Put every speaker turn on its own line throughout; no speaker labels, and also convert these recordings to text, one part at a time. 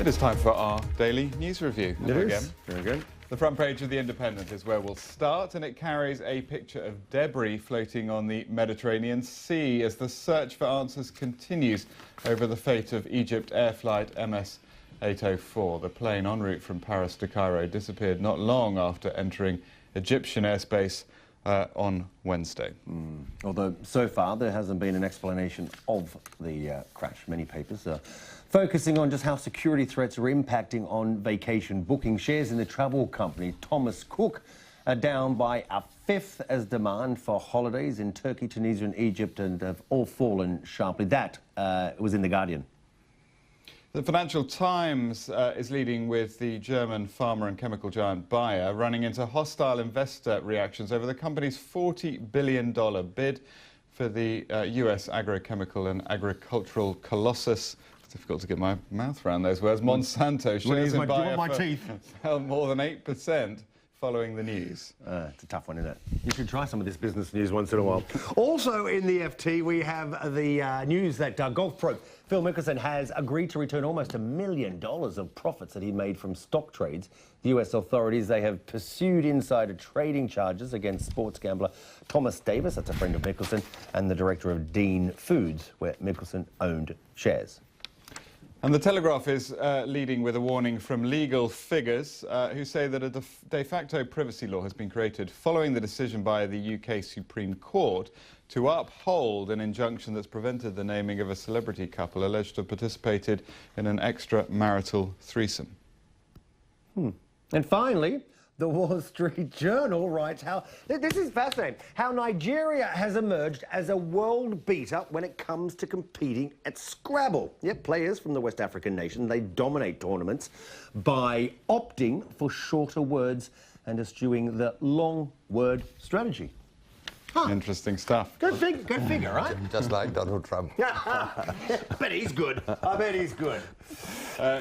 It is time for our daily news review.
It is. Very good.
The front page of The Independent is where we'll start, and it carries a picture of debris floating on the Mediterranean Sea as the search for answers continues over the fate of Egypt Air Flight MS-804. The plane en route from Paris to Cairo disappeared not long after entering Egyptian airspace on Wednesday.
Although so far there hasn't been an explanation of the crash. Many papers are focusing on just how security threats are impacting on vacation booking. Shares in the travel company Thomas Cook are down by a fifth as demand for holidays in Turkey, Tunisia and Egypt and have all fallen sharply. That was in The Guardian.
The Financial Times is leading with the German pharma and chemical giant Bayer running into hostile investor reactions over the company's $40 billion bid for the US agrochemical and agricultural colossus. It's difficult to get my mouth around those words. Monsanto shares in Bayer fell more than 8% following the news.
It's a tough one, isn't it? You should try some of this business news once in a while. Also in the FT, we have the news that golf pro Phil Mickelson has agreed to return almost $1 million of profits that he made from stock trades. The US authorities, they have pursued insider trading charges against sports gambler Thomas Davis, that's a friend of Mickelson, and the director of Dean Foods, where Mickelson owned shares.
And the Telegraph is leading with a warning from legal figures who say that a de facto privacy law has been created following the decision by the UK Supreme Court to uphold an injunction that's prevented the naming of a celebrity couple alleged to have participated in an extramarital threesome.
And finally, the Wall Street Journal writes how, this is fascinating, how Nigeria has emerged as a world beater when it comes to competing at Scrabble. Yet players from the West African nation, they dominate tournaments by opting for shorter words and eschewing the long word strategy.
Interesting stuff.
Good figure, right?
Just like Donald Trump.
I bet he's good. I bet he's good.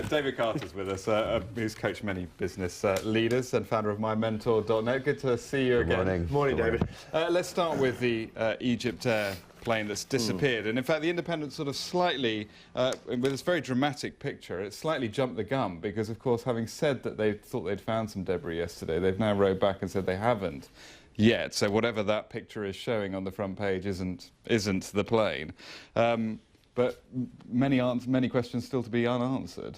David Carter's with us. He's coached many business leaders and founder of MyMentor.net. Good to see you again.
Morning.
Morning, David.
Let's start with the Egypt Air plane that's disappeared. And in fact, the Independent sort of slightly, with this very dramatic picture, it slightly jumped the gun because, of course, having said that they thought they'd found some debris yesterday, they've now rowed back and said they haven't yet. So whatever that picture is showing on the front page isn't the plane. But many questions still to be unanswered.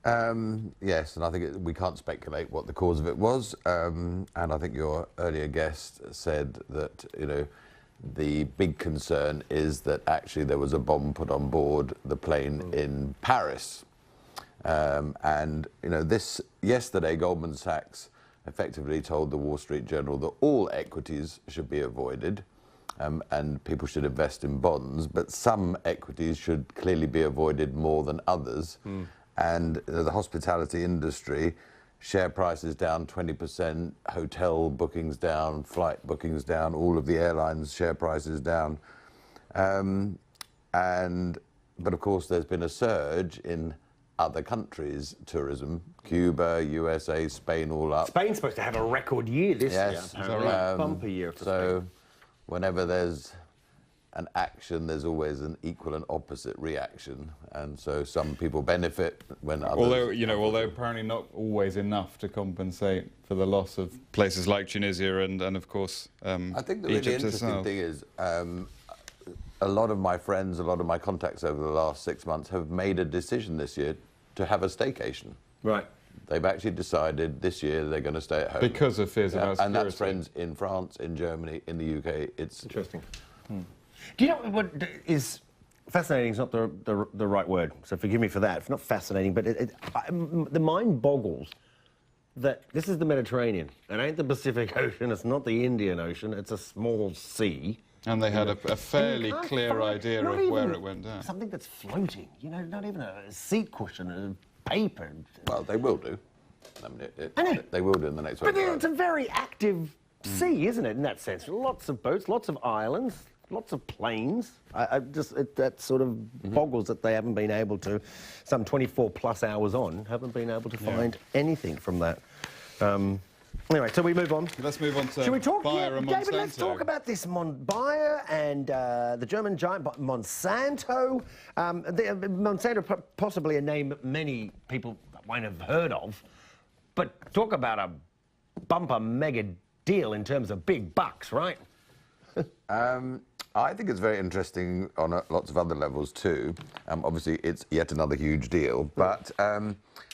Yes, and I think we can't speculate what the cause of it was. And I think your earlier guest said that, you know, the big concern is that actually there was a bomb put on board the plane in Paris. And, you know, yesterday Goldman Sachs effectively told the Wall Street Journal that all equities should be avoided and people should invest in bonds, but some equities should clearly be avoided more than others. And the hospitality industry, share prices down 20%, hotel bookings down, flight bookings down, all of the airlines' share prices down. But of course there's been a surge in other countries' tourism, Cuba, USA, Spain, all up.
Spain's supposed to have a record year this year.
Right?
Bumper year for
So
Spain.
whenever there's an action, there's always an equal and opposite reaction. And so some people benefit when others...
Although apparently not always enough to compensate for the loss of places like Tunisia and of course,
I think the really
Egypt
interesting
itself.
thing is a lot of my friends, a lot of my contacts over the last 6 months have made a decision this year to have a staycation.
Right.
They've actually decided this year they're going to stay at home.
Because of fears about security.
And that's friends in France, in Germany, in the UK. It's
interesting. Do you know what is fascinating? Is not the right word, so forgive me for that. It's not fascinating, but the mind boggles that this is the Mediterranean. It ain't the Pacific Ocean. It's not the Indian Ocean. It's a small sea.
And they had a fairly clear idea of where it went down.
Something that's floating, you know, not even a seat cushion, a paper.
Well, they will do. I mean, they will do in the next week.
But it's a very active sea, isn't it, in that sense? Lots of boats, lots of islands, lots of planes. That sort of boggles that they haven't been able to, some 24+ hours on, haven't been able to find anything from that. Anyway, so we move on.
Let's move on to
Should we talk?
Bayer and Monsanto.
David, let's talk about this Bayer and the German giant Monsanto. Monsanto, possibly a name many people won't have heard of, but talk about a bumper mega deal in terms of big bucks, right?
I think it's very interesting on lots of other levels too. Obviously, it's yet another huge deal, but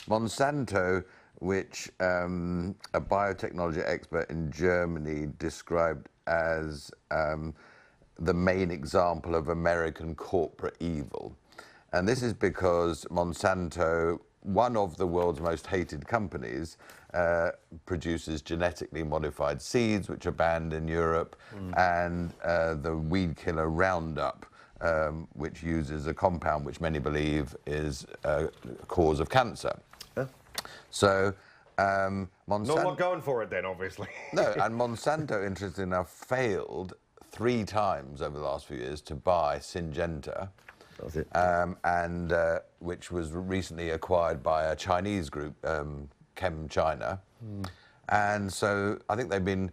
Monsanto, which a biotechnology expert in Germany described as the main example of American corporate evil. And this is because Monsanto, one of the world's most hated companies, produces genetically modified seeds, which are banned in Europe, and the weed killer Roundup, which uses a compound which many believe is a cause of cancer. So, Monsanto...
Not a lot going for it then, obviously.
No, and Monsanto, interestingly enough, failed 3 times over the last few years to buy Syngenta, which was recently acquired by a Chinese group, Chem China. And so I think they've been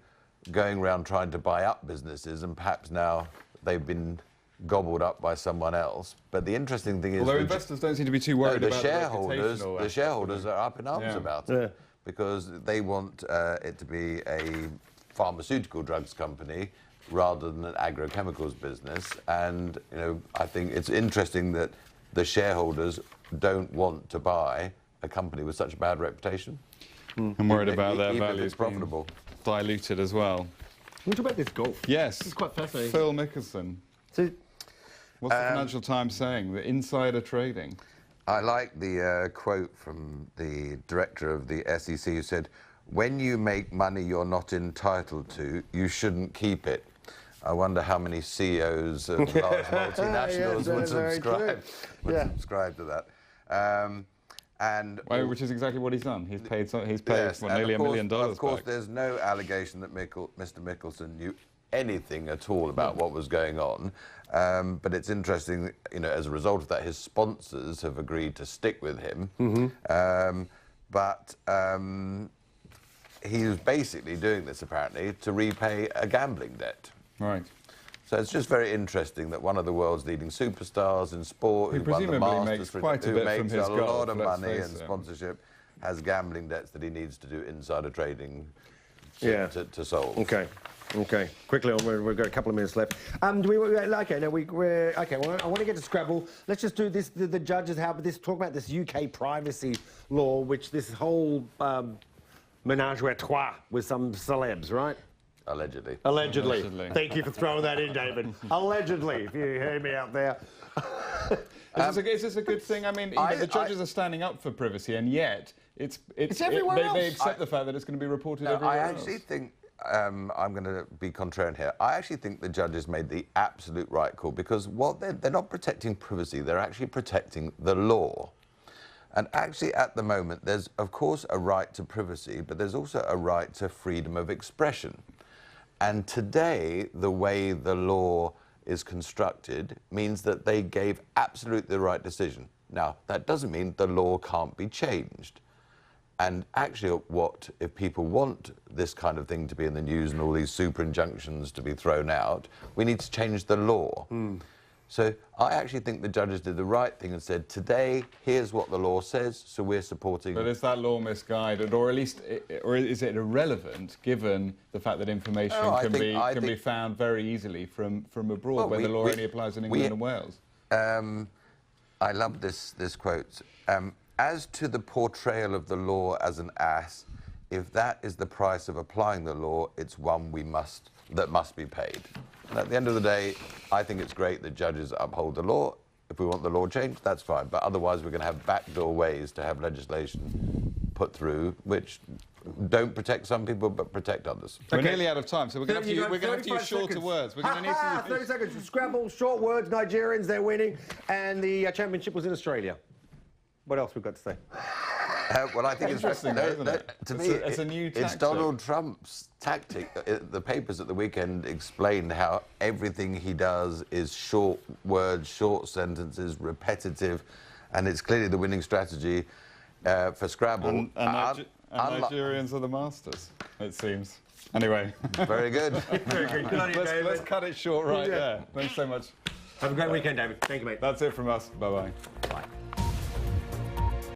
going around trying to buy up businesses, and perhaps now they've been gobbled up by someone else. But the interesting thing is...
Although investors don't seem to be too worried about
the shareholders are up in arms about it, because they want it to be a pharmaceutical drugs company rather than an agrochemicals business. And, you know, I think it's interesting that the shareholders don't want to buy a company with such a bad reputation.
I'm worried about their
even if
values
it's profitable.
being diluted as well.
Can we talk about this golf?
Yes.
It's quite fascinating.
Phil Mickelson.
So,
What's the Financial Times saying? The insider trading.
I like the quote from the director of the SEC who said, "When you make money you're not entitled to, you shouldn't keep it." I wonder how many CEOs of large multinationals would subscribe to that.
Which is exactly what he's done. He's paid nearly $1 million
Of course,
back.
there's no allegation that Mr. Mickelson knew anything at all about what was going on. But it's interesting, you know, as a result of that, his sponsors have agreed to stick with him. But he was basically doing this, apparently, to repay a gambling debt.
Right.
So it's just very interesting that one of the world's leading superstars in sport, who won the Masters, who makes a lot of money and sponsorship, has gambling debts that he needs to do insider trading to solve.
Okay. Quickly on, we've got a couple of minutes left. I want to get to Scrabble. Let's just do this. The judges talk about this UK privacy law, which this whole menage a trois with some celebs, right?
Allegedly.
Thank you for throwing that in, David. Allegedly, if you hear me out there.
Is this a good thing? I mean, the judges are standing up for privacy, and yet it's
everywhere else.
They accept the fact that it's going to be reported everywhere else.
I actually think, I'm going to be contrarian here, I actually think the judges made the absolute right call, because they're not protecting privacy, they're actually protecting the law. And actually, at the moment, there's, of course, a right to privacy, but there's also a right to freedom of expression. And today, the way the law is constructed means that they gave absolutely the right decision. Now, that doesn't mean the law can't be changed. And actually, if people want this kind of thing to be in the news and all these super injunctions to be thrown out, we need to change the law. So I actually think the judges did the right thing and said, today, here's what the law says, so we're supporting...
But is that law misguided, or at least, or is it irrelevant, given the fact that information can be found very easily from abroad, where the law only applies in England and Wales?
I love this quote. As to the portrayal of the law as an ass, if that is the price of applying the law, it's one that must be paid. And at the end of the day, I think it's great that judges uphold the law. If we want the law changed, that's fine. But otherwise, we're going to have backdoor ways to have legislation put through which don't protect some people but protect others.
We're nearly out of time, so we're going to have to use shorter words. We're going to need to
30 seconds. Scrabble, short words, Nigerians, they're winning. And the championship was in Australia. What else we've got to say?
Well, I think it's
interesting, isn't it?
To me,
it's a new tactic.
It's Donald Trump's tactic. The papers at the weekend explained how everything he does is short words, short sentences, repetitive, and it's clearly the winning strategy for Scrabble.
And Nigerians are the masters, it seems. Anyway.
Very good.
Very good. Good on you, David.
Let's cut it short right there. Thanks so much.
Have a great weekend, David. Thank you, mate.
That's it from us. Bye-bye.
Bye.